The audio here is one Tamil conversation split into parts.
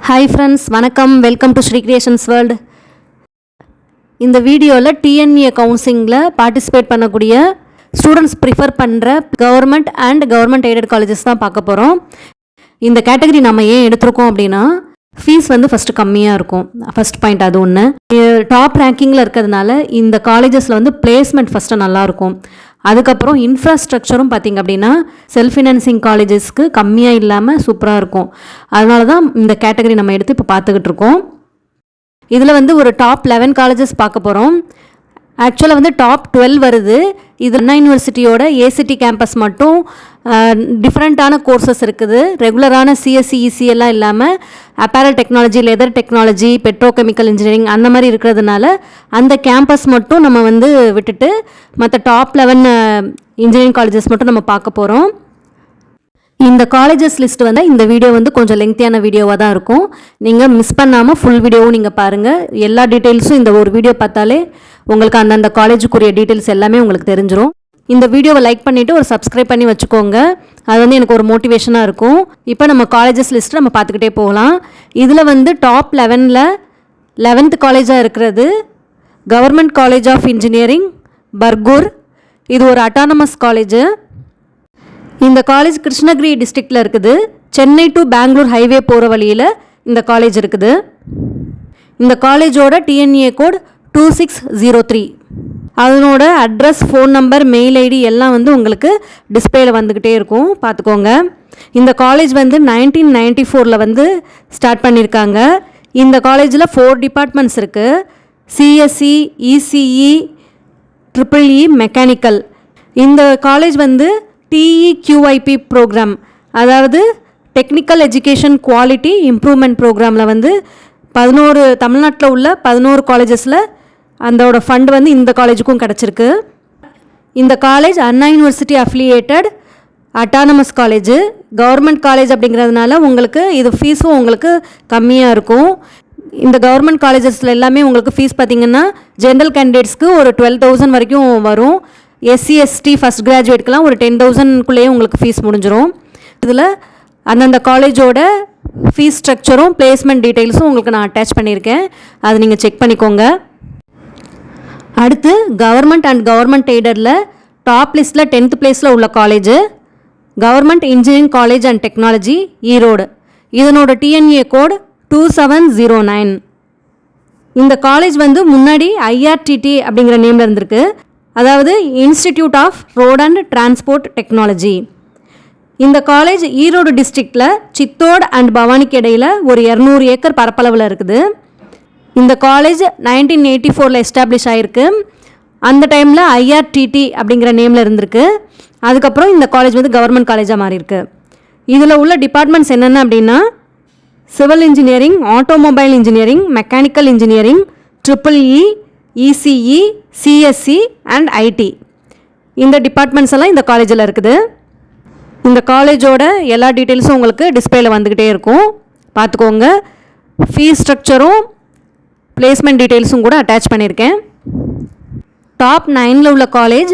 Hi friends, வணக்கம். Welcome to Shri creations world. இந்த வீடியோவில் டிஎன்ஏ கவுன்சிலிங்கில் பார்ட்டிசிபேட் பண்ணக்கூடிய ஸ்டூடெண்ட்ஸ் ப்ரிஃபர் பண்ணுற government and government aided colleges தான் பார்க்க போகிறோம். இந்த கேட்டகரி நம்ம ஏன் எடுத்திருக்கோம் அப்படின்னா ஃபீஸ் வந்து ஃபஸ்ட்டு கம்மியாக இருக்கும். ஃபஸ்ட் பாயிண்ட் அது ஒன்று. டாப் ரேங்கிங்கில் இருக்கிறதுனால இந்த காலேஜஸில் வந்து பிளேஸ்மெண்ட் ஃபஸ்ட்டு நல்லாயிருக்கும். அதுக்கப்புறம் இன்ஃப்ராஸ்ட்ரக்சரும் பார்த்திங்க அப்படின்னா செல்ஃப் ஃபினான்சிங் காலேஜஸ்க்கு கம்மியாக இல்லாமல் சூப்பராக இருக்கும். அதனால தான் இந்த கேட்டகரி நம்ம எடுத்து இப்போ பார்த்துக்கிட்டு இருக்கோம். இதில் வந்து ஒரு டாப் 11 காலேஜஸ் பார்க்க போகிறோம். ஆக்சுவலாக வந்து டாப் 12 வருது. இது அண்ணா யூனிவர்சிட்டியோட ஏசிடி கேம்பஸ் மட்டும் டிஃப்ரெண்ட்டான கோர்சஸ் இருக்குது. ரெகுலரான சிஎஸ்சி இசி எல்லாம் இல்லாமல் apparel technology, leather technology, petrochemical engineering அந்த மாதிரி இருக்கிறதுனால அந்த கேம்பஸ் மட்டும் நம்ம வந்து விட்டுட்டு மற்ற டாப் 11 இன்ஜினியரிங் காலேஜஸ் மட்டும் நம்ம பார்க்க போகிறோம். இந்த காலேஜஸ் லிஸ்ட் வந்து இந்த வீடியோ வந்து கொஞ்சம் லெங்க்தியான வீடியோவாக தான் இருக்கும். நீங்கள் மிஸ் பண்ணாமல் ஃபுல் வீடியோவும் நீங்கள் பாருங்கள். எல்லா டீட்டெயில்ஸும் இந்த ஒரு வீடியோ பார்த்தாலே உங்களுக்கு அந்தந்த காலேஜுக்குரிய டீட்டெயில்ஸ் எல்லாமே உங்களுக்கு தெரிஞ்சிடும். இந்த வீடியோவை லைக் பண்ணிவிட்டு ஒரு சப்ஸ்கிரைப் பண்ணி வச்சுக்கோங்க. அது வந்து எனக்கு ஒரு மோட்டிவேஷனாக இருக்கும். இப்போ நம்ம காலேஜஸ் லிஸ்ட்டு நம்ம பார்த்துக்கிட்டே போகலாம். இதில் வந்து டாப் 11ல் 11th காலேஜாக இருக்கிறது government college of engineering Bargur. இது ஒரு அட்டானமஸ் காலேஜு. இந்த காலேஜ் கிருஷ்ணகிரி டிஸ்ட்ரிக்டில் இருக்குது. சென்னை டு பெங்களூர் ஹைவே போகிற வழியில் இந்த காலேஜ் இருக்குது. இந்த காலேஜோட டிஎன்ஏ கோட் 2603. அதனோட address, phone number, mail ID எல்லாம் வந்து உங்களுக்கு டிஸ்பிளேயில் வந்துக்கிட்டே இருக்கும், பார்த்துக்கோங்க. இந்த காலேஜ் வந்து 1994 வந்து ஸ்டார்ட் பண்ணியிருக்காங்க. இந்த காலேஜில் 4 டிபார்ட்மெண்ட்ஸ் இருக்குது. CSE, ECE, triple E, mechanical. இந்த காலேஜ் வந்து டிஇக்யூஐபி ப்ரோக்ராம், அதாவது டெக்னிக்கல் எஜுகேஷன் குவாலிட்டி இம்ப்ரூவ்மெண்ட் ப்ரோக்ராமில் வந்து 11 தமிழ்நாட்டில் உள்ள 11 காலேஜஸில் அதோட ஃபண்ட் வந்து இந்த காலேஜுக்கும் கிடச்சிருக்கு. இந்த college Anna university affiliated autonomous college. Government college அப்படிங்கிறதுனால உங்களுக்கு இது ஃபீஸும் உங்களுக்கு கம்மியாக இருக்கும். இந்த கவர்மெண்ட் காலேஜஸில் எல்லாமே உங்களுக்கு ஃபீஸ் பார்த்திங்கன்னா ஜென்ரல் கேண்டிடேட்ஸ்க்கு ஒரு 12,000 வரைக்கும் வரும். எஸ்சி எஸ்டி ஃபஸ்ட் கிராஜுவேட்க்கெலாம் ஒரு 10,000க்குள்ளேயே உங்களுக்கு ஃபீஸ் முடிஞ்சிடும். இதில் அந்தந்த காலேஜோட ஃபீஸ் ஸ்ட்ரக்சரும் பிளேஸ்மெண்ட் டீட்டெயில்ஸும் உங்களுக்கு நான் அட்டாச் பண்ணியிருக்கேன். அதை நீங்கள் செக் பண்ணிக்கோங்க. அடுத்து கவர்மெண்ட் அண்ட் கவர்மெண்ட் எய்டடில் டாப் லிஸ்ட்டில் 10th பிளேஸில் உள்ள college government engineering college and technology Erode. இதனோட டிஎன்ஏ கோட் 2709. இந்த காலேஜ் வந்து முன்னாடி ஐஆர்டிடி அப்படிங்கிற நேமில் இருந்திருக்கு, அதாவது institute of road and transport technology. இந்த காலேஜ் ஈரோடு டிஸ்ட்ரிக்டில் சித்தோடு அண்ட் பவானிக்கு இடையில் ஒரு 200 ஏக்கர் பரப்பளவில் இருக்குது. இந்த காலேஜ் 1984 எஸ்டாப்ளிஷ் ஆகிருக்கு. அந்த டைமில் ஐஆர்டிடி அப்படிங்கிற நேமில் இருந்திருக்கு. அதுக்கப்புறம் இந்த காலேஜ் வந்து கவர்மெண்ட் காலேஜாக மாறியிருக்கு. இதில் உள்ள டிபார்ட்மெண்ட்ஸ் என்னென்ன அப்படின்னா civil engineering, automobile engineering, mechanical engineering, triple E, ECE, CSE and IT. இந்த டிபார்ட்மெண்ட்ஸ் எல்லாம் இந்த காலேஜில் இருக்குது. இந்த காலேஜோட எல்லா டீட்டெயில்ஸும் உங்களுக்கு டிஸ்பிளேயில் வந்துக்கிட்டே இருக்கும், பார்த்துக்கோங்க. ஃபீஸ் ஸ்ட்ரக்சரும் பிளேஸ்மெண்ட் டீட்டெயில்ஸும் கூட அட்டாச் பண்ணியிருக்கேன். டாப் 9ல் உள்ள college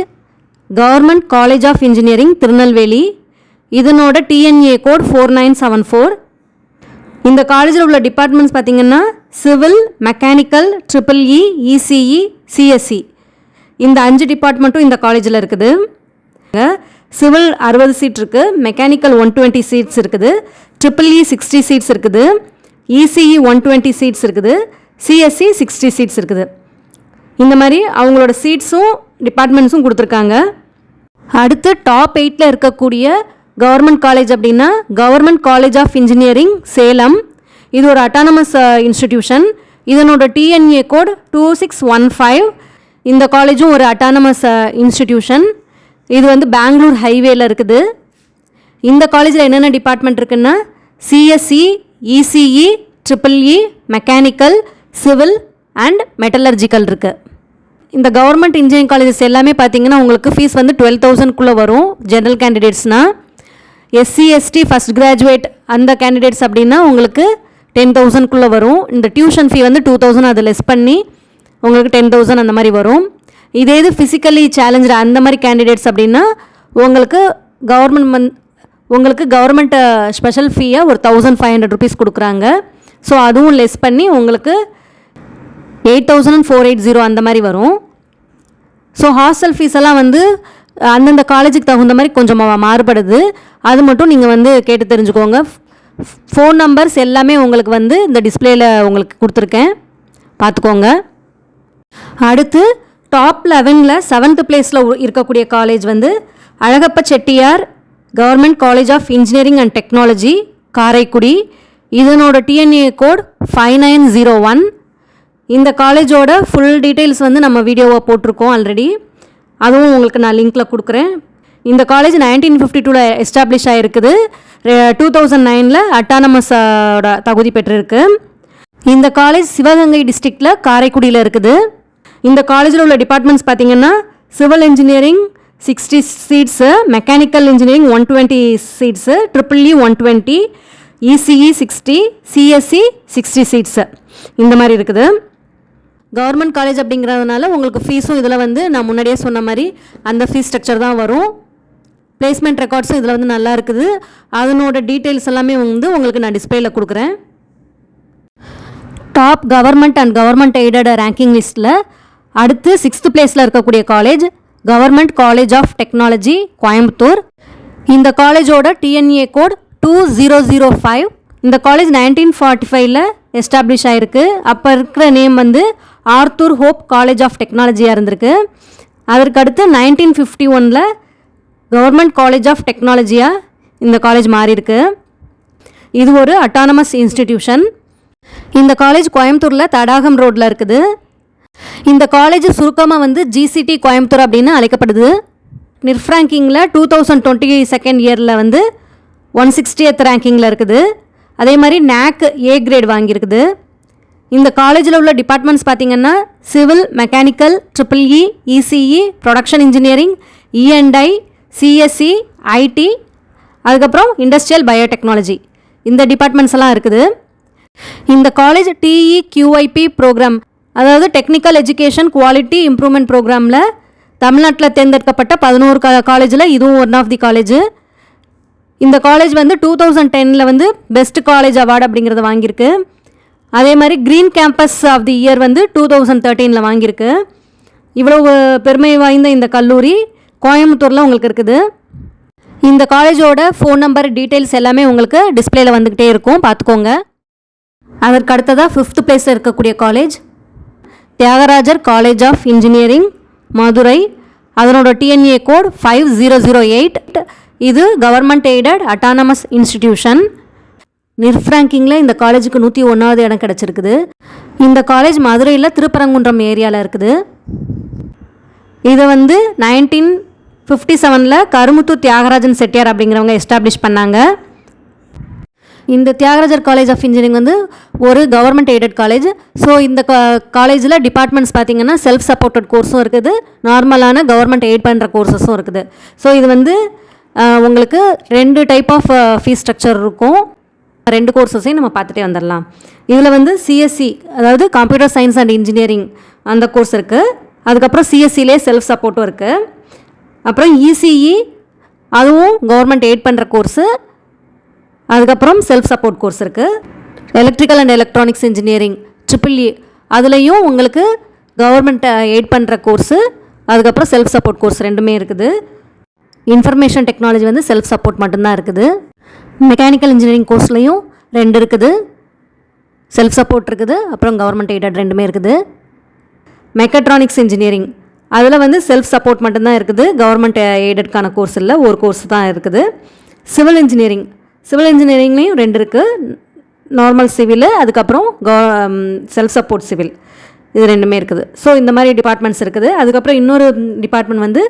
government college of engineering Tirunelveli. இதனோட டிஎன்ஏ கோட் 4974. இந்த காலேஜில் உள்ள டிபார்ட்மெண்ட்ஸ் பார்த்திங்கன்னா civil, mechanical, triple E, ECE, CSE. இந்த 5 டிபார்ட்மெண்ட்டும் இந்த காலேஜில் இருக்குது. சிவில் 60 சீட் இருக்குது, மெக்கானிக்கல் 120 சீட்ஸ் இருக்குது, ட்ரிபிள்இ 60 சீட்ஸ் இருக்குது, இசிஇ 120 சீட்ஸ் இருக்குது, சிஎஸ்சி 60 சீட்ஸ் இருக்குது. இந்த மாதிரி அவங்களோட சீட்ஸும் டிபார்ட்மெண்ட்ஸும் கொடுத்துருக்காங்க. அடுத்து டாப் 8ல் இருக்கக்கூடிய கவர்மெண்ட் காலேஜ் அப்படின்னா government college of engineering Salem. இது ஒரு அட்டானமஸ் இன்ஸ்டிடியூஷன். இதனோட டிஎன்ஏ கோட் 2615. இந்த காலேஜும் ஒரு அட்டானமஸ் இன்ஸ்டிடியூஷன். இது வந்து பெங்களூர் ஹைவேல இருக்குது. இந்த காலேஜில் என்னென்ன டிபார்ட்மெண்ட் இருக்குன்னா CSE, ECE, triple E, mechanical, civil and metallurgical இருக்குது. இந்த கவர்மெண்ட் இன்ஜினியரிங் காலேஜஸ் எல்லாமே பார்த்திங்கன்னா உங்களுக்கு ஃபீஸ் வந்து 12,000க்குள்ளே வரும் ஜென்ரல் கேண்டிடேட்ஸ்னால். எஸ்சி எஸ்டி ஃபஸ்ட் கிராஜுவேட் அந்த கேண்டிடேட்ஸ் அப்படின்னா உங்களுக்கு 10,000க்குள்ளே வரும். இந்த டியூஷன் ஃபீ வந்து 2,000 அதை லெஸ் பண்ணி உங்களுக்கு 10,000 அந்த மாதிரி வரும். இதே இது ஃபிசிக்கலி சேலஞ்சு அந்த மாதிரி கேண்டிடேட்ஸ் அப்படின்னா உங்களுக்கு கவர்மெண்ட் ஸ்பெஷல் ஃபீயாக ஒரு 1,500 rupees கொடுக்குறாங்க. ஸோ அதுவும் லெஸ் பண்ணி உங்களுக்கு 8,480 அந்த மாதிரி வரும். ஸோ ஹாஸ்டல் ஃபீஸ் எல்லாம் வந்து அந்தந்த காலேஜுக்கு தகுந்த மாதிரி கொஞ்சம் மாறுபடுது. அது மட்டும் நீங்கள் வந்து கேட்டு தெரிஞ்சுக்கோங்க. ஃபோன் நம்பர்ஸ் எல்லாமே உங்களுக்கு வந்து இந்த டிஸ்பிளேயில் உங்களுக்கு கொடுத்துருக்கேன், பார்த்துக்கோங்க. அடுத்து டாப் 11ல் 7th பிளேஸில் இருக்கக்கூடிய காலேஜ் வந்து Alagappa Chettiar government college of engineering and technology, Karaikudi. இதனோட டிஎன்ஏ கோட் 5901. இந்த காலேஜோட ஃபுல் டீட்டெயில்ஸ் வந்து நம்ம வீடியோவை போட்டிருக்கோம் ஆல்ரெடி, அதுவும் உங்களுக்கு நான் லிங்க்கில் கொடுக்குறேன். இந்த காலேஜ் 1952 எஸ்டாப்ளிஷ் ஆகிருக்குது. 2009 அட்டானமஸோட தகுதி பெற்றிருக்கு. இந்த காலேஜ் சிவகங்கை டிஸ்ட்ரிக்டில் காரைக்குடியில் இருக்குது. இந்த காலேஜில் உள்ள டிபார்ட்மெண்ட்ஸ் பார்த்திங்கன்னா civil engineering 60 seats, mechanical engineering 120 seats, EEE 120, ECE 60, CSE 60 seats, இந்த மாதிரி இருக்குது. கவர்மெண்ட் காலேஜ் அப்படிங்கிறதுனால உங்களுக்கு ஃபீஸும் இதில் வந்து நான் முன்னாடியே சொன்ன மாதிரி அந்த ஃபீஸ் ஸ்ட்ரக்சர் தான் வரும். பிளேஸ்மெண்ட் ரெக்கார்ட்ஸும் இதில் வந்து நல்லா இருக்குது. அதனோட டீட்டெயில்ஸ் எல்லாமே வந்து உங்களுக்கு நான் டிஸ்பிளேயில் கொடுக்குறேன். Top government and government aided ranking லிஸ்ட்டில் அடுத்து 6th பிளேஸில் இருக்கக்கூடிய college government college of technology, Coimbatore. இந்த காலேஜோட டிஎன்ஏ கோட் 2005. இந்த காலேஜ் 1945 எஸ்டாப்ளிஷ் ஆகிருக்கு. அப்போ இருக்கிற நேம் வந்து ஆர்த்தூர் ஹோப் காலேஜ் ஆஃப் டெக்னாலஜியாக இருந்திருக்கு. அதற்கு அடுத்து 1951 கவர்மெண்ட் காலேஜ் ஆஃப் டெக்னாலஜியாக இந்த காலேஜ் மாறியிருக்கு. இது ஒரு அட்டானமஸ் இன்ஸ்டிடியூஷன். இந்த காலேஜ் கோயம்புத்தூரில் தடாகம் ரோட்டில் இருக்குது. இந்த காலேஜ் சுருக்கமாக வந்து GCT கோயம்புத்தூர் அப்படின்னு அழைக்கப்படுது. நிர்ஃப் ரேங்கிங்கில் 2022 இயரில் வந்து 160th ரேங்கிங்கில் இருக்குது. அதே மாதிரி NAC A கிரேட் வாங்கியிருக்குது. இந்த காலேஜில் உள்ள டிபார்ட்மெண்ட்ஸ் பார்த்திங்கன்னா civil, mechanical, EEE, ECE, production engineering, E&I, CSE, IT, அதுக்கப்புறம் இண்டஸ்ட்ரியல் பயோடெக்னாலஜி, இந்த டிபார்ட்மெண்ட்ஸ் எல்லாம் இருக்குது. இந்த காலேஜ் TEQIP ப்ரோக்ராம், அதாவது டெக்னிக்கல் எஜுகேஷன் குவாலிட்டி இம்ப்ரூவ்மெண்ட் ப்ரோக்ராமில் தமிழ்நாட்டில் தேர்ந்தெடுக்கப்பட்ட 11 காலேஜில் இதுவும் ஒன் ஆஃப் தி காலேஜ். இந்த காலேஜ் வந்து 2010 வந்து பெஸ்ட் காலேஜ் அவார்டு அப்படிங்கிறத வாங்கியிருக்கு. அதே மாதிரி green campus of the year வந்து 2013 வாங்கியிருக்கு. இவ்வளவு பெருமை வாய்ந்த இந்த கல்லூரி கோயம்புத்தூரில் உங்களுக்கு இருக்குது. இந்த காலேஜோட ஃபோன் நம்பர் டீட்டெயில்ஸ் எல்லாமே உங்களுக்கு டிஸ்பிளேயில் வந்துக்கிட்டே இருக்கும், பார்த்துக்கோங்க. அதற்கு அடுத்ததாக 5th பிளேஸில் இருக்கக்கூடிய college Thiagarajar college of engineering, Madurai. அதனோட டிஎன்ஏ கோட் 5008. இது government aided autonomous institution. NIRF ரேங்கிங்கில் இந்த காலேஜுக்கு 101வது இடம் கிடச்சிருக்குது. இந்த காலேஜ் மதுரையில் திருப்பரங்குன்றம் ஏரியாவில் இருக்குது. இதை வந்து 1957 கருமுத்து தியாகராஜன் செட்டியார் அப்படிங்கிறவங்க எஸ்டாப்ளிஷ் பண்ணாங்க. இந்த தியாகராஜர் காலேஜ் ஆஃப் இன்ஜினியரிங் வந்து ஒரு கவர்மெண்ட் எய்டட் காலேஜ். ஸோ இந்த காலேஜில் டிபார்ட்மெண்ட்ஸ் பார்த்திங்கன்னா செல்ஃப் சப்போர்ட்டட் கோர்ஸும் இருக்குது, நார்மலான கவர்மெண்ட் எய்ட் பண்ணுற கோர்ஸஸும் இருக்குது. ஸோ இது வந்து உங்களுக்கு 2 டைப் ஆஃப் ஃபீஸ் ஸ்ட்ரக்சர் இருக்கும். 2 கோர்ஸஸையும் நம்ம பார்த்துட்டே வந்துடலாம். இதில் வந்து CSE, அதாவது கம்ப்யூட்டர் சயின்ஸ் அண்ட் இன்ஜினியரிங், அந்த கோர்ஸ் இருக்குது. அதுக்கப்புறம் CSEலே செல்ஃப் சப்போர்ட்டும் இருக்குது. அப்புறம் ECE, அதுவும் கவர்மெண்ட் எய்ட் பண்ணுற கோர்ஸு. அதுக்கப்புறம் செல்ஃப் சப்போர்ட் கோர்ஸ் இருக்குது. Electrical and electronics engineering EEE, அதுலேயும் உங்களுக்கு கவர்மெண்ட் எய்ட் பண்ணுற கோர்ஸு, அதுக்கப்புறம் செல்ஃப் சப்போர்ட் கோர்ஸ் ரெண்டுமே இருக்குது. இன்ஃபர்மேஷன் டெக்னாலஜி வந்து செல்ஃப் சப்போர்ட் மட்டும்தான் இருக்குது. மெக்கானிக்கல் இன்ஜினியரிங் கோர்ஸ்லேயும் 2 இருக்குது, செல்ஃப் சப்போர்ட் இருக்குது, அப்புறம் கவர்மெண்ட் எய்டட் ரெண்டுமே இருக்குது. மெக்கட்ரானிக்ஸ் இன்ஜினியரிங், அதில் வந்து செல்ஃப் சப்போர்ட் மட்டும்தான் இருக்குது, கவர்மெண்ட் எய்டட்கான கோர்ஸ் இல்லை, ஒரு கோர்ஸ் தான் இருக்குது. சிவில் இன்ஜினியரிங்லேயும் 2 இருக்குது, நார்மல் சிவில், அதுக்கப்புறம் செல்ஃப் சப்போர்ட் சிவில், இது ரெண்டுமே இருக்குது. ஸோ இந்த மாதிரி டிபார்ட்மெண்ட்ஸ் இருக்குது. அதுக்கப்புறம் இன்னொரு டிபார்ட்மெண்ட் வந்து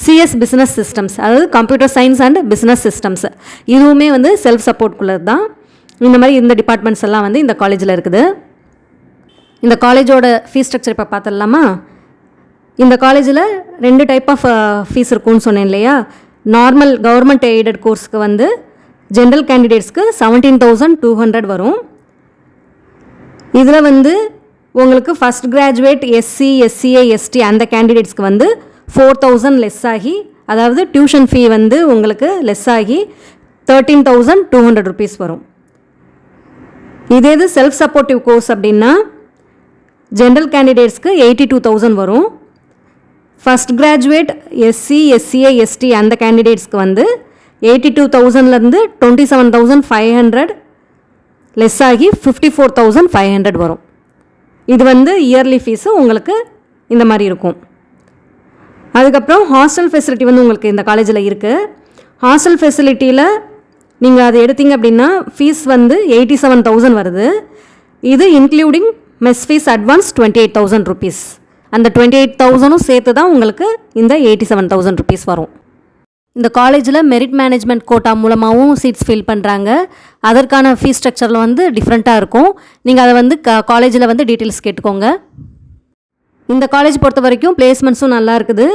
CS பிஸ்னஸ் சிஸ்டம்ஸ், அதாவது computer science and business systems, இதுவுமே வந்து செல்ஃப் சப்போர்ட்குள்ளது தான். இந்த மாதிரி இந்த டிபார்ட்மெண்ட்ஸ் எல்லாம் வந்து இந்த காலேஜில் இருக்குது. இந்த காலேஜோட ஃபீஸ் ஸ்ட்ரக்சர் இப்போ பார்த்துடலாமா? இந்த காலேஜில் 2 டைப் ஆஃப் ஃபீஸ் இருக்கும்னு சொன்னேன் இல்லையா? நார்மல் கவர்மெண்ட் எய்டட் கோர்ஸுக்கு வந்து ஜென்ரல் கேண்டிடேட்ஸ்க்கு 17,200 வரும். இதில் வந்து உங்களுக்கு first graduate SC, SCA, ST அந்த கேண்டிடேட்ஸ்க்கு வந்து 4,000 லெஸ் ஆகி, அதாவது டியூஷன் ஃபீ வந்து உங்களுக்கு லெஸ் ஆகி 13,200 ருபீஸ் வரும். இதே இது செல்ஃப் சப்போர்ட்டிவ் கோர்ஸ் அப்படின்னா ஜென்ரல் கேண்டிடேட்ஸ்க்கு 82,000 வரும். First graduate SC SCA ST அந்த கேண்டிடேட்ஸ்க்கு வந்து 82,000லேருந்து 27,500 லெஸ் ஆகி 54,500 வரும். இது வந்து இயர்லி ஃபீஸு உங்களுக்கு இந்த மாதிரி இருக்கும். அதுக்கப்புறம் ஹாஸ்டல் ஃபெசிலிட்டி வந்து உங்களுக்கு இந்த காலேஜில் இருக்குது. ஹாஸ்டல் ஃபெசிலிட்டியில் நீங்கள் அதை எடுத்தீங்க அப்படின்னா ஃபீஸ் வந்து 87,000 வருது. இது including mess fees advance 28,000 rupees. அந்த 28,000 சேர்த்து தான் உங்களுக்கு இந்த 87,000 ருபீஸ் வரும். இந்த காலேஜில் மெரிட் மேனேஜ்மெண்ட் கோட்டா மூலமாகவும் சீட்ஸ் ஃபில் பண்ணுறாங்க. அதற்கான ஃபீஸ் ஸ்ட்ரக்சரில் வந்து டிஃப்ரெண்ட்டாக இருக்கும். நீங்கள் அதை வந்து காலேஜில் வந்து டீட்டெயில்ஸ் கேட்டுக்கோங்க. இந்த காலேஜ் பொறுத்த வரைக்கும் பிளேஸ்மெண்ட்ஸும் நல்லா இருக்குது.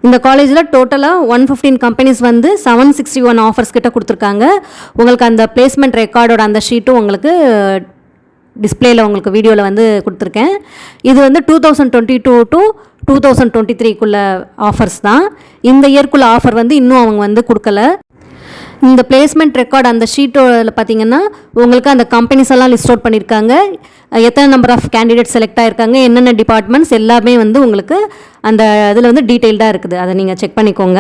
இந்த காலேஜில் டோட்டலாக 115 கம்பெனிஸ் வந்து 761 ஆஃபர்ஸ் கிட்ட கொடுத்துருக்காங்க. உங்களுக்கு அந்த பிளேஸ்மெண்ட் ரெக்கார்டோட அந்த ஷீட்டும் உங்களுக்கு டிஸ்பிளேயில் உங்களுக்கு வீடியோவில் வந்து கொடுத்துருக்கேன். இது வந்து 2022 to 2023க்குள்ள ஆஃபர்ஸ் தான். இந்த இயர்க்குள்ள ஆஃபர் வந்து இன்னும் அவங்க வந்து கொடுக்கல. இந்த பிளேஸ்மெண்ட் ரெக்கார்டு அந்த ஷீட்டோட பார்த்திங்கன்னா உங்களுக்கு அந்த கம்பெனிஸ் எல்லாம் லிஸ்ட் அவுட் பண்ணியிருக்காங்க. எத்தனை நம்பர் ஆஃப் கேண்டிடேட் செலக்ட் ஆகிருக்காங்க, என்னென்ன டிபார்ட்மெண்ட்ஸ் எல்லாமே வந்து உங்களுக்கு அந்த இதில் வந்து டீட்டெயில்டாக இருக்குது. அதை நீங்கள் செக் பண்ணிக்கோங்க.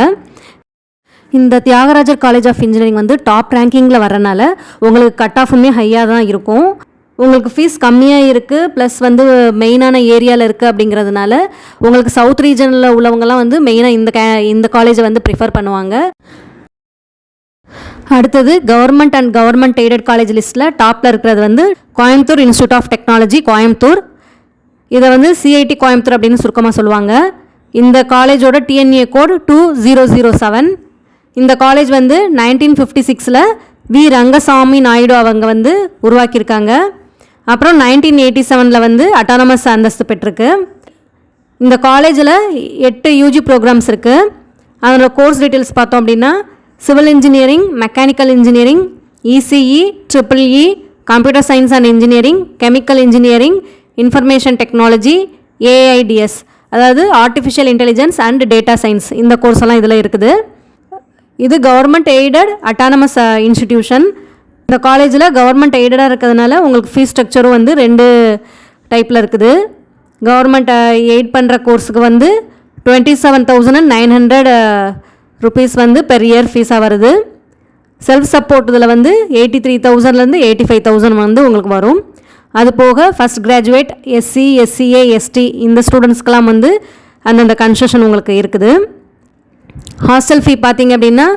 இந்த தியாகராஜர் காலேஜ் ஆஃப் இன்ஜினியரிங் வந்து டாப் ரேங்கிங்கில் வரனால உங்களுக்கு கட் ஆஃபுமே ஹையாக தான் இருக்கும். உங்களுக்கு ஃபீஸ் கம்மியாக இருக்குது, ப்ளஸ் வந்து மெயினான ஏரியாவில் இருக்குது. அப்படிங்கிறதுனால உங்களுக்கு சவுத் ரீஜனில் உள்ளவங்கலாம் வந்து மெயினாக இந்த காலேஜை வந்து ப்ரிஃபர் பண்ணுவாங்க. அடுத்தது government and government aided college லிஸ்ட்டில் டாப்பில் இருக்கிறது வந்து Coimbatore institute of technology Coimbatore. இதை வந்து சிஐடி கோயம்புத்தூர் அப்படின்னு சுருக்கமாக சொல்லுவாங்க. இந்த காலேஜோட டிஎன்ஏ கோட் 2007. இந்த காலேஜ் வந்து 1956 வி ரங்கசாமி நாயுடு அவங்க வந்து உருவாக்கியிருக்காங்க. அப்புறம் 1987 வந்து அட்டானமஸ் அந்தஸ்து பெற்றிருக்கு. இந்த காலேஜில் 8 யூஜி ப்ரோக்ராம்ஸ் இருக்குது. அதோட கோர்ஸ் டீட்டெயில்ஸ் பார்த்தோம் அப்படின்னா civil engineering, mechanical engineering, ECE, EEE, computer science and engineering, chemical engineering, information technology, AIDS அதாவது artificial intelligence and data science, இந்த கோர்ஸ் எல்லாம் இதில் இருக்குது. இது கவர்மெண்ட் எய்டட் அட்டானமஸ் இன்ஸ்டிடியூஷன். இந்த காலேஜில் கவர்மெண்ட் எய்டடாக இருக்கிறதுனால உங்களுக்கு ஃபீஸ் ஸ்ட்ரக்சரும் வந்து 2 டைப்பில் இருக்குது. கவர்மெண்ட் எய்ட் பண்ணுற கோர்ஸுக்கு வந்து 27,900 ருபீஸ் வந்து பெர் இயர் ஃபீஸாக வருது. செல்ஃப் சப்போர்ட் இதில் வந்து 83,000லேருந்து 85,000 வந்து உங்களுக்கு வரும். அது போக first graduate SC SCA ST இந்த ஸ்டூடெண்ட்ஸ்க்கெலாம் வந்து அந்தந்த கன்செஷன் உங்களுக்கு இருக்குது. ஹாஸ்டல் ஃபீ பார்த்திங்க அப்படின்னா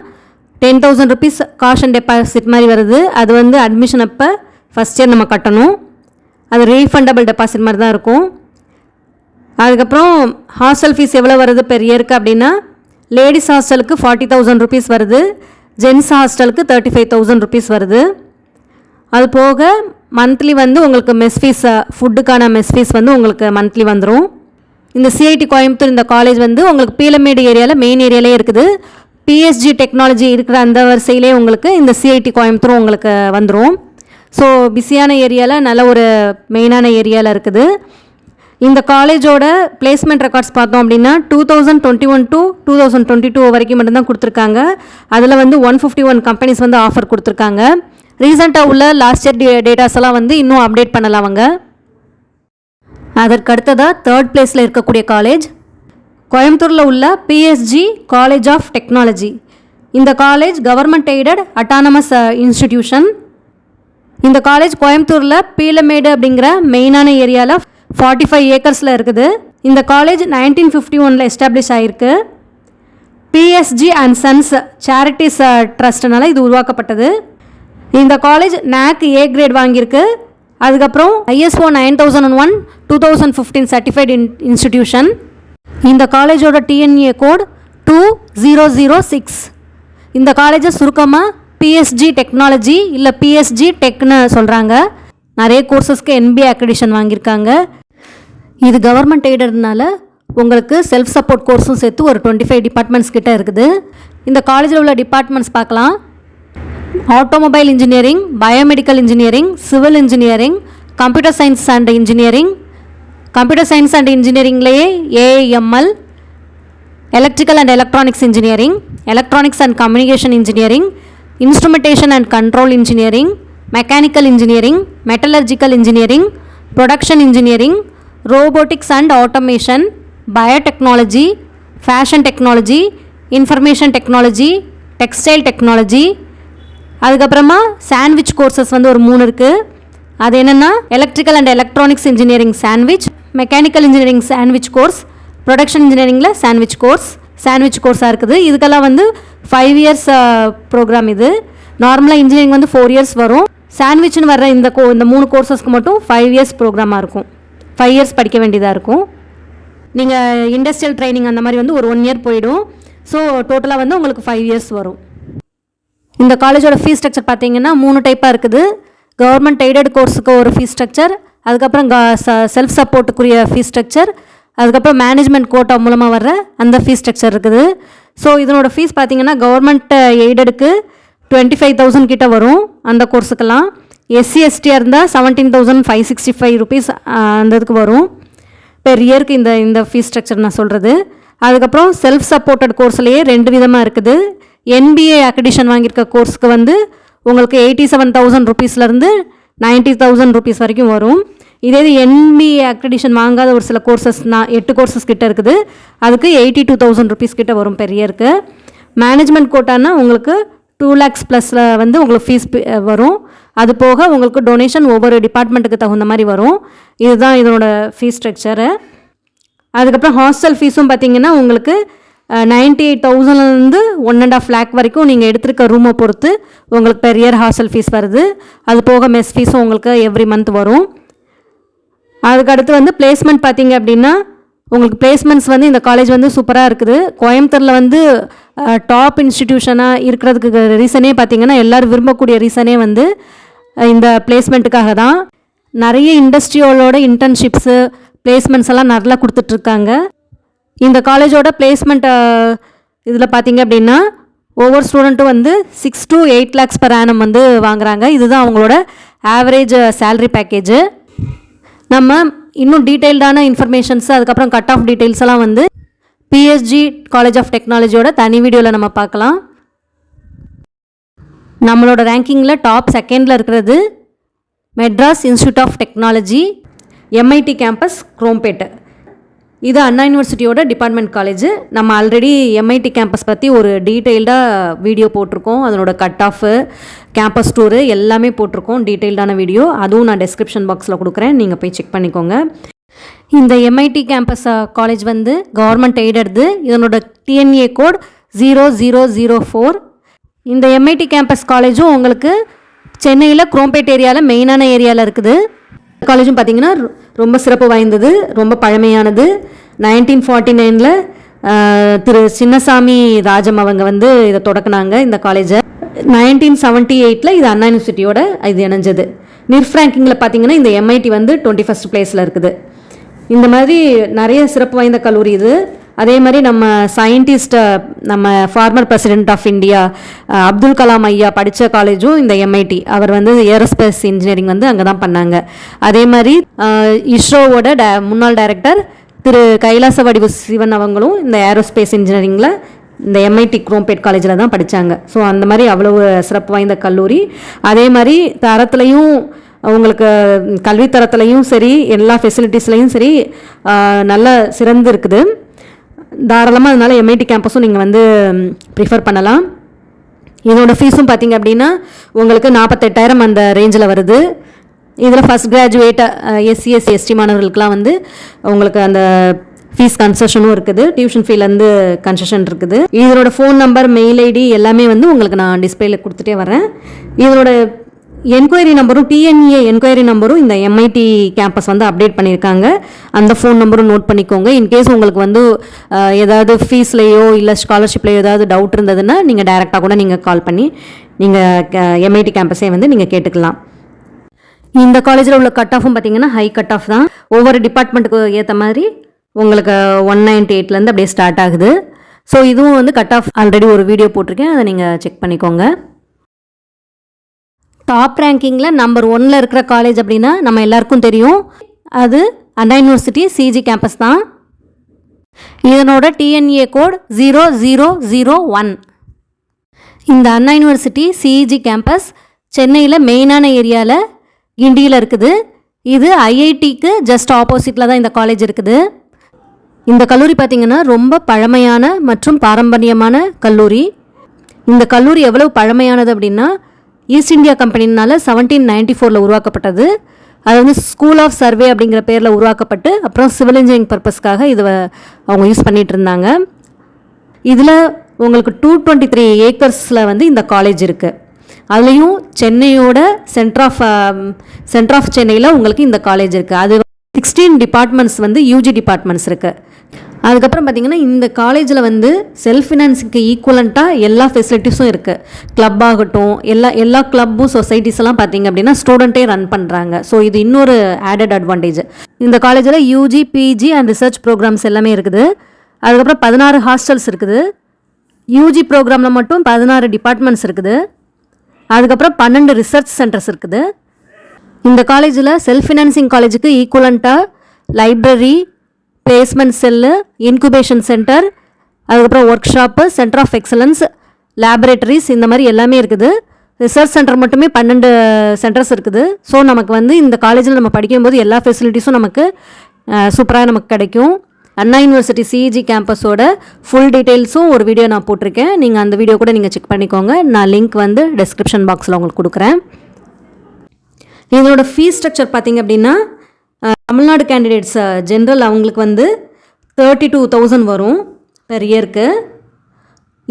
10,000 ருபீஸ் காஷ் அண்ட் டெபாசிட் மாதிரி வருது. அது வந்து அட்மிஷன் அப்போ ஃபஸ்ட் இயர் நம்ம கட்டணும். அது ரீஃபண்டபிள் டெபாசிட் மாதிரி தான் இருக்கும். அதுக்கப்புறம் ஹாஸ்டல் ஃபீஸ் எவ்வளோ வருது பெர் இயருக்கு அப்படின்னா லேடிஸ் ஹாஸ்டலுக்கு 40,000 ருபீஸ் வருது, ஜென்ஸ் ஹாஸ்டலுக்கு 35,000 ருபீஸ் வருது. அது போக மந்த்லி வந்து உங்களுக்கு மெஸ் ஃபீஸ், ஃபுட்டுக்கான மெஸ் ஃபீஸ் வந்து உங்களுக்கு மந்த்லி வந்துடும். இந்த சிஐடி கோயம்புத்தூர் இந்த காலேஜ் வந்து உங்களுக்கு பீலமேடு ஏரியாவில் மெயின் ஏரியாலே இருக்குது. பிஎஸ்ஜி டெக்னாலஜி இருக்கிற அந்த வரிசையிலே உங்களுக்கு இந்த சிஐடி கோயம்புத்தூர் உங்களுக்கு வந்துடும். ஸோ பிஸியான ஏரியாவில் நல்ல ஒரு மெயினான ஏரியாவில் இருக்குது. இந்த காலேஜோட பிளேஸ்மெண்ட் ரெக்கார்ட்ஸ் பார்த்தோம் அப்படின்னா 2021 to 2022 வரைக்கும் மட்டும்தான் கொடுத்துருக்காங்க. அதில் வந்து 151 கம்பெனிஸ் வந்து ஆஃபர் கொடுத்துருக்காங்க. ரீசெண்டாக உள்ள லாஸ்ட் இயர் டேட்டாஸ் எல்லாம் வந்து இன்னும் அப்டேட் பண்ணலாம் அவங்க. அதற்கு அடுத்ததாக 3rd பிளேஸில் இருக்கக்கூடிய காலேஜ் கோயம்புத்தூரில் உள்ள பிஎஸ்ஜி காலேஜ் ஆஃப் டெக்னாலஜி. இந்த college government aided autonomous institution. இந்த காலேஜ் கோயம்புத்தூரில் பீலமேடு அப்படிங்கிற மெயினான ஏரியாவில் 45 ஏக்கர்ஸில் இருக்குது. இந்த காலேஜ் 1951 எஸ்டாப்ளிஷ் ஆகிருக்கு. பிஎஸ்ஜி அண்ட் சன்ஸ் சேரிட்டிஸ் ட்ரஸ்ட்னால இது உருவாக்கப்பட்டது. இந்த காலேஜ் NAC A கிரேட் வாங்கியிருக்கு. அதுக்கப்புறம் ISO 9001 2015 சர்டிஃபைடு இன்ஸ்டிடியூஷன். இந்த காலேஜோட டிஎன்ஏ கோட் 2006. இந்த காலேஜை சுருக்கமாக பிஎஸ்ஜி டெக்னாலஜி இல்லை பிஎஸ்ஜி டெக்னு சொல்கிறாங்க. நிறைய கோர்சஸ்க்கு NBA அக்ரிடிஷன் வாங்கியிருக்காங்க. இது கவர்மெண்ட் எய்டட்னால உங்களுக்கு செல்ஃப் சப்போர்ட் கோர்ஸும் சேர்த்து ஒரு 25 டிபார்ட்மெண்ட்ஸ் கிட்ட இருக்குது. இந்த காலேஜில் உள்ள டிபார்ட்மெண்ட்ஸ் பார்க்கலாம். Automobile engineering, biomedical engineering, civil engineering, computer science and engineering, computer science and இன்ஜினியரிங்லேயே AIML, electrical and electronics engineering, electronics and communication engineering, instrumentation and control engineering, mechanical engineering, metallurgical engineering, production engineering, robotics and automation, biotechnology, fashion technology, information technology, textile technology. அதுக்கப்புறமா சாண்ட்விச் கோர்சஸ் வந்து ஒரு 3 இருக்குது. அது என்னென்னா electrical and electronics engineering sandwich, mechanical engineering sandwich course, production இன்ஜினியரிங்கில் சாண்ட்விச் கோர்ஸாக இருக்குது. இதுக்கெல்லாம் வந்து 5 இயர்ஸ் ப்ரோக்ராம். இது நார்மலாக இன்ஜினியரிங் வந்து 4 இயர்ஸ் வரும். சாண்ட்விச்னு வர்ற இந்த 3 கோர்சஸ்க்கு மட்டும் 5 இயர்ஸ் ப்ரோக்ராமாக இருக்கும். 5 இயர்ஸ் படிக்க வேண்டியதாக இருக்கும். நீங்கள் இண்டஸ்ட்ரியல் ட்ரைனிங் அந்த மாதிரி வந்து ஒரு 1 இயர் போயிடும். ஸோ டோட்டலாக வந்து உங்களுக்கு 5 இயர்ஸ் வரும். இந்த காலேஜோட ஃபீஸ் ஸ்ட்ரக்சர் பார்த்தீங்கன்னா 3 டைப்பாக இருக்குது. கவர்மெண்ட் எய்டட் கோர்ஸுக்கு ஒரு ஃபீஸ் ஸ்ட்ரக்சர், அதுக்கப்புறம் செல்ஃப் சப்போர்ட்டுக்குரிய ஃபீஸ் ஸ்ட்ரக்சர், அதுக்கப்புறம் மேனேஜ்மெண்ட் கோட்டா மூலமாக வர்ற அந்த ஃபீஸ் ஸ்ட்ரக்சர் இருக்குது. ஸோ இதனோட ஃபீஸ் பார்த்தீங்கன்னா கவர்மெண்ட் எய்டடுக்கு 25,000 கிட்ட வரும் அந்த கோர்ஸுக்கெல்லாம். எஸ்சி எஸ்டியாக இருந்தால் 17,565 ருபீஸ் அந்த இதுக்கு வரும் பெர் இயருக்கு. இந்த ஃபீஸ் ஸ்ட்ரக்சர் நான் சொல்கிறது. அதுக்கப்புறம் செல்ஃப் சப்போர்ட்டட் கோர்ஸ்லேயே 2 விதமாக இருக்குது. NBA அக்ரிடிஷன் வாங்கியிருக்க கோர்ஸுக்கு வந்து உங்களுக்கு 87,000 ருபீஸ்லேருந்து 90,000 ருபீஸ் வரைக்கும் வரும். இதே NBA அக்ரிடிஷன் வாங்காத ஒரு சில கோர்சஸ் 8 கோர்சஸ் கிட்ட இருக்குது. அதுக்கு 82,000 ருபீஸ் கிட்ட வரும் பெர் இயருக்கு. மேனேஜ்மெண்ட் கோட்டானா உங்களுக்கு 2 lakhs ப்ளஸில் வந்து உங்களுக்கு ஃபீஸ் வரும். அது போக உங்களுக்கு டொனேஷன் ஒவ்வொரு டிபார்ட்மெண்ட்டுக்கு தகுந்த மாதிரி வரும். இதுதான் இதனோட ஃபீஸ் ஸ்ட்ரக்சரு. அதுக்கப்புறம் ஹாஸ்டல் ஃபீஸும் பார்த்திங்கன்னா உங்களுக்கு 98,000லேருந்து 1.5 lakh வரைக்கும் நீங்கள் எடுத்துருக்க ரூமை பொறுத்து உங்களுக்கு பெர் இயர் ஹாஸ்டல் ஃபீஸ் வருது. அது போக மெஸ் ஃபீஸும் உங்களுக்கு எவ்ரி மந்த் வரும். அதுக்கடுத்து வந்து பிளேஸ்மெண்ட் பார்த்திங்க அப்படின்னா உங்களுக்கு பிளேஸ்மெண்ட்ஸ் வந்து இந்த காலேஜ் வந்து சூப்பராக இருக்குது. கோயம்புத்தூரில் வந்து டாப் இன்ஸ்டிடியூஷனாக இருக்கிறதுக்கு ரீசனே பார்த்திங்கன்னா எல்லோரும் விரும்பக்கூடிய ரீசனே வந்து இந்த பிளேஸ்மெண்ட்டுக்காக தான். நிறைய இண்டஸ்ட்ரியோட இன்டர்ன்ஷிப்ஸு பிளேஸ்மெண்ட்ஸ் எல்லாம் நல்லா கொடுத்துட்ருக்காங்க. இந்த காலேஜோட பிளேஸ்மெண்ட் இதில் பார்த்திங்க அப்படின்னா ஒவ்வொரு ஸ்டூடெண்ட்டும் வந்து 6 to 8 lakhs per annum வந்து வாங்குகிறாங்க. இதுதான் அவங்களோட ஆவரேஜ் சேலரி பேக்கேஜு. நம்ம இன்னும் டீட்டெயில்டான இன்ஃபர்மேஷன்ஸ் அதுக்கப்புறம் கட் ஆஃப் டீட்டெயில்ஸ் எல்லாம் வந்து PSG காலேஜ் ஆஃப் டெக்னாலஜியோட தனி வீடியோவில் நம்ம பார்க்கலாம். நம்மளோட ரேங்கிங்கில் டாப் 2nd இருக்கிறது Madras institute of technology, MIT campus, Chromepet. இது அண்ணா யூனிவர்சிட்டியோட டிபார்ட்மெண்ட் காலேஜ். நம்ம ஆல்ரெடி MIT கேம்பஸ் பற்றி ஒரு டீட்டெயில்டாக வீடியோ போட்டிருக்கோம். அதனோட கட் ஆஃபு, கேம்பஸ் டூரு எல்லாமே போட்டிருக்கோம் டீட்டெயில்டான வீடியோ. அதுவும் நான் டெஸ்கிரிப்ஷன் பாக்ஸில் கொடுக்குறேன், நீங்கள் போய் செக் பண்ணிக்கோங்க. இந்த MIT கேம்பஸ் காலேஜ் வந்து கவர்மெண்ட் எய்டடுது. இதனோட TNA கோட் 0004. இந்த MIT கேம்பஸ் காலேஜும் உங்களுக்கு சென்னையில் குரோம்பேட் ஏரியாவில் மெயினான ஏரியாவில் இருக்குது. காலேஜும் பார்த்திங்கன்னா ரொம்ப சிறப்பு வாய்ந்தது, ரொம்ப பழமையானது. 1949 திரு சின்னசாமி ராஜம் அவங்க வந்து இதை தொடக்குனாங்க இந்த காலேஜை. 1978 இது அண்ணா யூனிவர்சிட்டியோட இது இணைஞ்சது. நிர்ஃப் ரேங்கிங்கில் பார்த்திங்கன்னா இந்த MIT வந்து 21st பிளேஸில் இருக்குது. இந்த மாதிரி நிறைய சிறப்பு வாய்ந்த கல்லூரி இது. அதே மாதிரி நம்ம சயின்டிஸ்ட், நம்ம former president of India Abdul Kalam ஐயா படித்த காலேஜும் இந்த MIT. அவர் வந்து ஏரோஸ்பேஸ் இன்ஜினியரிங் வந்து அங்கே தான் பண்ணாங்க. அதே மாதிரி இஸ்ரோவோட முன்னாள் டைரக்டர் திரு கைலாசவடிவு சிவன் அவங்களும் இந்த ஏரோஸ்பேஸ் இன்ஜினியரிங்கில் இந்த MIT குரோம்பேட் காலேஜில் தான் படித்தாங்க. ஸோ அந்த மாதிரி அவ்வளவு சிறப்பு வாய்ந்த கல்லூரி. அதே மாதிரி தரத்துலையும் உங்களுக்கு கல்வித்தரத்துலையும் சரி, எல்லா ஃபெசிலிட்டிஸ்லையும் சரி நல்ல சிறந்து இருக்குது. தாராளமாக அதனால் MIT கேம்பஸும் நீங்கள் வந்து ப்ரிஃபர் பண்ணலாம். இதோட ஃபீஸும் பார்த்திங்க அப்படின்னா உங்களுக்கு 48,000 அந்த ரேஞ்சில் வருது. இதில் ஃபஸ்ட் கிராஜுவேட் SC ST மாணவர்களுக்கெலாம் வந்து உங்களுக்கு அந்த ஃபீஸ் கன்செஷனும் இருக்குது. டியூஷன் ஃபீலேருந்து கன்செஷன் இருக்குது. இதனோட ஃபோன் நம்பர், மெயில் ஐடி எல்லாமே வந்து உங்களுக்கு நான் டிஸ்பிளேயில் கொடுத்துட்டே வரேன். இதனோட என்கொயரி நம்பரும் TNA என்கொயரி நம்பரும் இந்த MIT கேம்பஸ் வந்து அப்டேட் பண்ணியிருக்காங்க. அந்த ஃபோன் நம்பரும் நோட் பண்ணிக்கோங்க. இன்கேஸ் உங்களுக்கு வந்து ஏதாவது ஃபீஸ்லேயோ இல்லை ஸ்காலர்ஷிப்லேயோ ஏதாவது டவுட் இருந்ததுன்னா நீங்கள் டைரெக்டாக கூட நீங்கள் கால் பண்ணி நீங்கள் MIT கேம்பஸே வந்து நீங்கள் கேட்டுக்கலாம். இந்த காலேஜில் உள்ள கட் ஆஃபும் பார்த்திங்கன்னா ஹை கட் ஆஃப் தான். ஒவ்வொரு டிபார்ட்மெண்ட்டுக்கு ஏற்ற மாதிரி உங்களுக்கு 198லேருந்து அப்படியே ஸ்டார்ட் ஆகுது. ஸோ இதுவும் வந்து கட் ஆஃப் ஆல்ரெடி ஒரு வீடியோ போட்டிருக்கேன், அதை நீங்கள் செக் பண்ணிக்கோங்க. டாப் ரேங்கிங்கில் நம்பர் 1 இருக்கிற காலேஜ் அப்படின்னா நம்ம எல்லாருக்கும் தெரியும், அது அண்ணா யூனிவர்சிட்டி CG கேம்பஸ் தான். இதனோட TNA கோட் 0001. இந்த அண்ணா யூனிவர்சிட்டி CG கேம்பஸ் சென்னையில் மெயினான ஏரியாவில் கிண்டியில் இருக்குது. இது ஐஐடிக்கு ஜஸ்ட் ஆப்போசிட்டில் தான் இந்த காலேஜ் இருக்குது. இந்த கல்லூரி பார்த்திங்கன்னா ரொம்ப பழமையான மற்றும் பாரம்பரியமான கல்லூரி. இந்த கல்லூரி எவ்வளவு பழமையானது அப்படின்னா ஈஸ்ட் இந்தியா கம்பெனினால 1794 உருவாக்கப்பட்டது. அது வந்து ஸ்கூல் ஆஃப் சர்வே அப்படிங்கிற பேரில் உருவாக்கப்பட்டு அப்புறம் சிவில் இன்ஜினியரிங் பர்பஸ்க்காக இதை அவங்க யூஸ் பண்ணிகிட்டு இருந்தாங்க. இதில் உங்களுக்கு 223 ஏக்கர்ஸில் வந்து இந்த காலேஜ் இருக்குது. அதுலேயும் சென்னையோட சென்டர் ஆஃப் சென்னையில் உங்களுக்கு இந்த காலேஜ் இருக்குது. அது 16 டிபார்ட்மெண்ட்ஸ் வந்து யூஜி டிபார்ட்மெண்ட்ஸ் இருக்குது. அதுக்கப்புறம் பார்த்திங்கன்னா இந்த காலேஜில் வந்து செல்ஃப் ஃபினான்ஸுக்கு ஈக்குவலண்ட்டாக எல்லா ஃபெசிலிட்டிஸும் இருக்குது. கிளப் ஆகட்டும், எல்லா கிளப்பும் சொசைட்டிஸ் எல்லாம் பார்த்திங்க அப்படின்னா ஸ்டூடெண்ட்டே ரன் பண்ணுறாங்க. ஸோ இது இன்னொரு ஆடட் அட்வான்டேஜ். இந்த காலேஜில் UG, PG and research programmes எல்லாமே இருக்குது. அதுக்கப்புறம் 16 ஹாஸ்டல்ஸ் இருக்குது. யூஜி ப்ரோக்ராமில் மட்டும் 16 டிபார்ட்மெண்ட்ஸ் இருக்குது. அதுக்கப்புறம் 12 ரிசர்ச் சென்டர்ஸ் இருக்குது. இந்த காலேஜில் செல்ஃப் ஃபினான்சிங் காலேஜுக்கு ஈக்குவலண்ட்டாக library, placement cell, incubation centre, அதுக்கப்புறம் workshop, centre of excellence, laboratories இந்த மாதிரி எல்லாமே இருக்குது. ரிசர்ச் சென்டர் மட்டுமே 12 சென்டர்ஸ் இருக்குது. ஸோ நமக்கு வந்து இந்த காலேஜில் நம்ம படிக்கும்போது எல்லா ஃபெசிலிட்டிஸும் நமக்கு சூப்பராக நமக்கு கிடைக்கும். அண்ணா யூனிவர்சிட்டி சிஇஜி கேம்பஸோட ஃபுல் டீட்டெயில்ஸும் ஒரு வீடியோ நான் போட்டிருக்கேன். நீங்கள் அந்த வீடியோ கூட நீங்கள் செக் பண்ணிக்கோங்க. நான் லிங்க் வந்து டிஸ்கிரிப்ஷன் பாக்ஸில் உங்களுக்கு கொடுக்குறேன். இதோட ஃபீஸ் ஸ்ட்ரக்சர் பார்த்திங்க அப்படின்னா தமிழ்நாடு கேண்டிடேட்ஸ் ஜென்ரல் அவங்களுக்கு வந்து 32,000 வரும் பெர் இயருக்கு.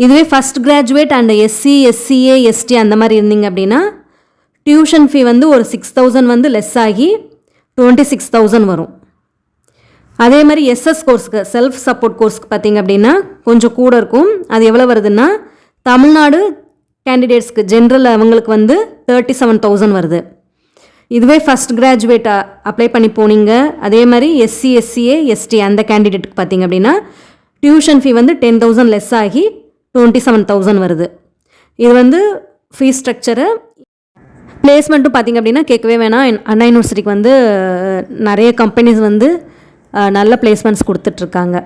இதுவே first graduate and SC, SCA, ST அந்த மாதிரி இருந்தீங்க அப்படின்னா டியூஷன் ஃபீ வந்து ஒரு 6,000 வந்து லெஸ் ஆகி 26,000 வரும். அதே மாதிரி எஸ்எஸ் கோர்ஸுக்கு செல்ஃப் சப்போர்ட் கோர்ஸுக்கு பார்த்திங்க அப்படின்னா கொஞ்சம் கூட இருக்கும். அது எவ்வளோ வருதுன்னா தமிழ்நாடு கேண்டிடேட்ஸ்க்கு ஜென்ரல் அவங்களுக்கு வந்து 37,000 வருது. இதுவே ஃபஸ்ட் கிராஜுவேட் அப்ளை பண்ணி போனீங்க, அதே மாதிரி எஸ்சி, எஸ்சிஏ, எஸ்டி அந்த கேண்டிடேட்டுக்கு பார்த்திங்க அப்படின்னா டியூஷன் ஃபீ வந்து 10,000 லெஸ் ஆகி 27,000 வருது. இது வந்து ஃபீஸ் ஸ்ட்ரக்சரு. பிளேஸ்மெண்ட்டும் பார்த்திங்க அப்படின்னா கேட்கவே வேணாம். அண்ணா யூனிவர்சிட்டிக்கு வந்து நிறைய கம்பெனிஸ் வந்து நல்ல பிளேஸ்மெண்ட்ஸ் கொடுத்துட்ருக்காங்க.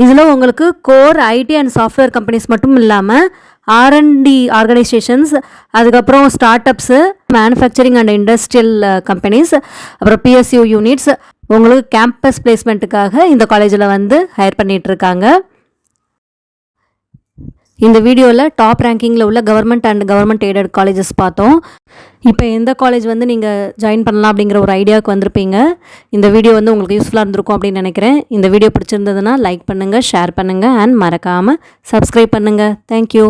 இதில் உங்களுக்கு core IT and software companies மட்டும் இல்லாமல் R&D ஆர்கனைசேஷன்ஸ், அதுக்கப்புறம் startups, manufacturing and industrial companies, அப்புறம் PSU யூனிட்ஸ் உங்களுக்கு கேம்பஸ் பிளேஸ்மெண்ட்டுக்காக இந்த காலேஜில் வந்து ஹையர் பண்ணிகிட்ருக்காங்க. இந்த வீடியோவில் டாப் ரேங்கிங்கில் உள்ள government and government aided colleges பார்த்தோம். இப்போ எந்த காலேஜ் வந்து நீங்கள் ஜாயின் பண்ணலாம் அப்படிங்கிற ஒரு ஐடியாவுக்கு வந்திருப்பீங்க. இந்த வீடியோ வந்து உங்களுக்கு யூஸ்ஃபுல்லாக இருந்திருக்கும் அப்படின்னு நினைக்கிறேன். இந்த வீடியோ பிடிச்சிருந்ததுன்னா லைக் பண்ணுங்கள், ஷேர் பண்ணுங்கள் அண்ட் மறக்காமல் சப்ஸ்கிரைப் பண்ணுங்கள். தேங்க்யூ.